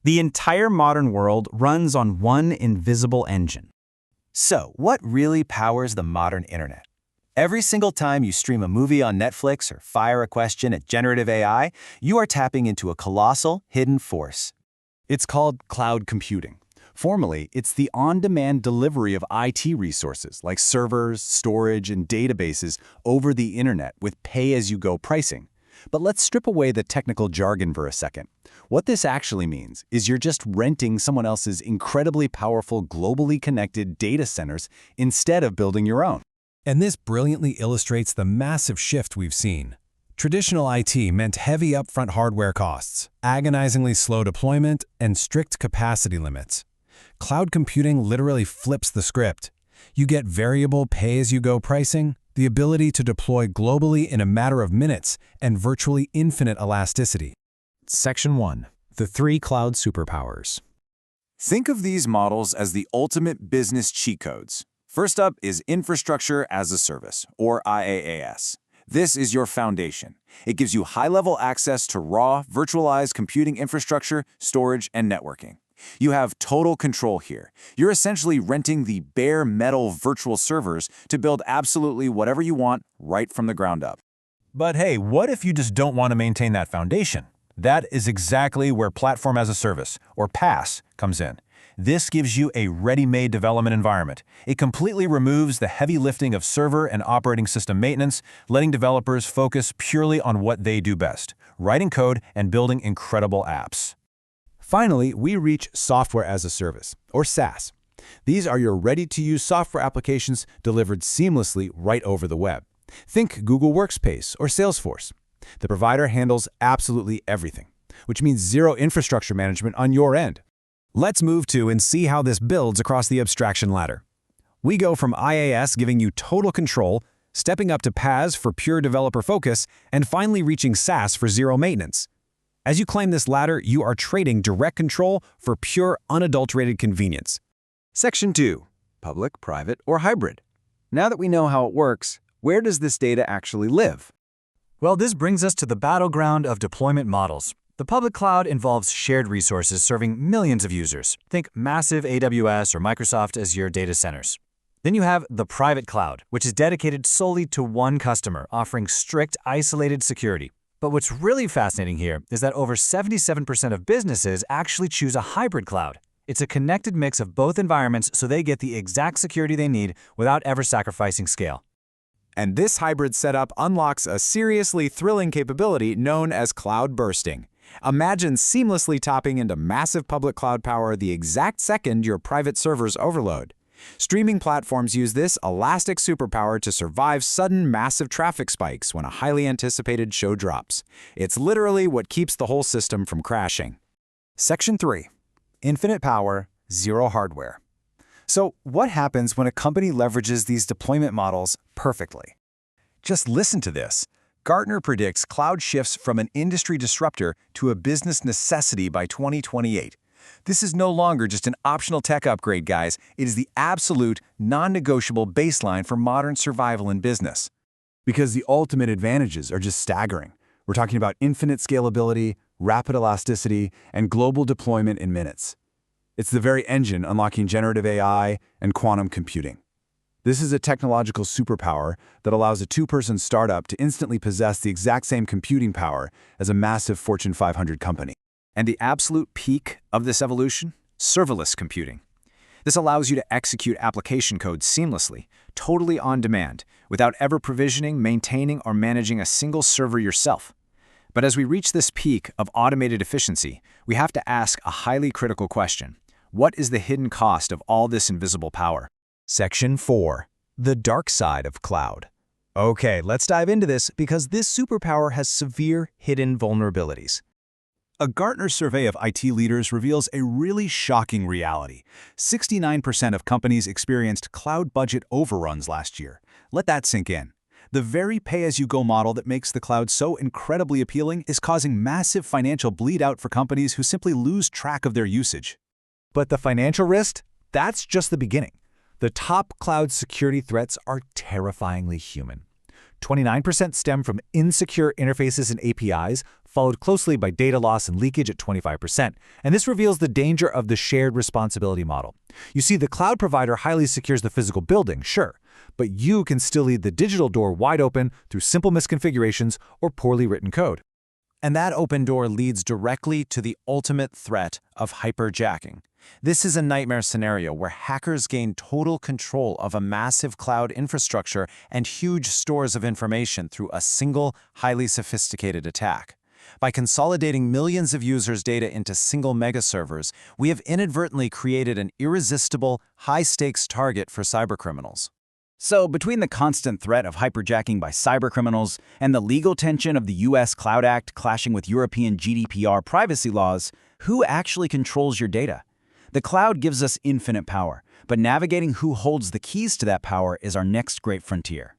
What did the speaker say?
The entire modern world runs on one invisible engine. So, what really powers the modern internet? Every single time you stream a movie on Netflix or fire a question at generative AI, you are tapping into a colossal, hidden force. It's called cloud computing. Formally, it's the on-demand delivery of IT resources like servers, storage, and databases over the internet with pay-as-you-go pricing. But let's strip away the technical jargon for a second. What this actually means is you're just renting someone else's incredibly powerful, globally connected data centers instead of building your own. And this brilliantly illustrates the massive shift we've seen. Traditional IT meant heavy upfront hardware costs, agonizingly slow deployment, and strict capacity limits. Cloud computing literally flips the script. You get variable pay-as-you-go pricing, the ability to deploy globally in a matter of minutes, and virtually infinite elasticity. Section 1. The 3 Cloud Superpowers. Think of these models as the ultimate business cheat codes. First up is Infrastructure as a Service, or IaaS. This is your foundation. It gives you high-level access to raw, virtualized computing infrastructure, storage, and networking. You have total control here. You're essentially renting the bare metal virtual servers to build absolutely whatever you want right from the ground up. But hey, what if you just don't want to maintain that foundation? That is exactly where Platform as a Service, or PaaS, comes in. This gives you a ready-made development environment. It completely removes the heavy lifting of server and operating system maintenance, letting developers focus purely on what they do best, writing code and building incredible apps. Finally, we reach Software as a Service, or SaaS. These are your ready-to-use software applications delivered seamlessly right over the web. Think Google Workspace or Salesforce. The provider handles absolutely everything, which means zero infrastructure management on your end. Let's move to and see how this builds across the abstraction ladder. We go from IaaS giving you total control, stepping up to PaaS for pure developer focus, and finally reaching SaaS for zero maintenance. As you climb this ladder, you are trading direct control for pure, unadulterated convenience. Section 2. Public, private, or hybrid. Now that we know how it works, where does this data actually live? Well, this brings us to the battleground of deployment models. The public cloud involves shared resources serving millions of users. Think massive AWS or Microsoft Azure data centers. Then you have the private cloud, which is dedicated solely to one customer, offering strict, isolated security. But what's really fascinating here is that over 77% of businesses actually choose a hybrid cloud. It's a connected mix of both environments so they get the exact security they need without ever sacrificing scale. And this hybrid setup unlocks a seriously thrilling capability known as cloud bursting. Imagine seamlessly tapping into massive public cloud power the exact second your private servers overload. Streaming platforms use this elastic superpower to survive sudden massive traffic spikes when a highly anticipated show drops. It's literally what keeps the whole system from crashing. Section 3. Infinite power, zero hardware. So what happens when a company leverages these deployment models perfectly? Just listen to this. Gartner predicts cloud shifts from an industry disruptor to a business necessity by 2028. This is no longer just an optional tech upgrade, guys. It is the absolute, non-negotiable baseline for modern survival in business. Because the ultimate advantages are just staggering. We're talking about infinite scalability, rapid elasticity, and global deployment in minutes. It's the very engine unlocking generative AI and quantum computing. This is a technological superpower that allows a two-person startup to instantly possess the exact same computing power as a massive Fortune 500 company. And the absolute peak of this evolution? Serverless computing. This allows you to execute application code seamlessly, totally on demand, without ever provisioning, maintaining, or managing a single server yourself. But as we reach this peak of automated efficiency, we have to ask a highly critical question. What is the hidden cost of all this invisible power? Section 4. The dark side of cloud. Okay, let's dive into this because this superpower has severe hidden vulnerabilities. A Gartner survey of IT leaders reveals a really shocking reality. 69% of companies experienced cloud budget overruns last year. Let that sink in. The very pay-as-you-go model that makes the cloud so incredibly appealing is causing massive financial bleed-out for companies who simply lose track of their usage. But the financial risk? That's just the beginning. The top cloud security threats are terrifyingly human. 29% stem from insecure interfaces and APIs, followed closely by data loss and leakage at 25%, and this reveals the danger of the shared responsibility model. You see, the cloud provider highly secures the physical building, sure, but you can still leave the digital door wide open through simple misconfigurations or poorly written code. And that open door leads directly to the ultimate threat of hyperjacking. This is a nightmare scenario where hackers gain total control of a massive cloud infrastructure and huge stores of information through a single, highly sophisticated attack. By consolidating millions of users' data into single megaservers, we have inadvertently created an irresistible, high-stakes target for cybercriminals. So, between the constant threat of hyperjacking by cybercriminals and the legal tension of the U.S. Cloud Act clashing with European GDPR privacy laws, who actually controls your data? The cloud gives us infinite power, but navigating who holds the keys to that power is our next great frontier.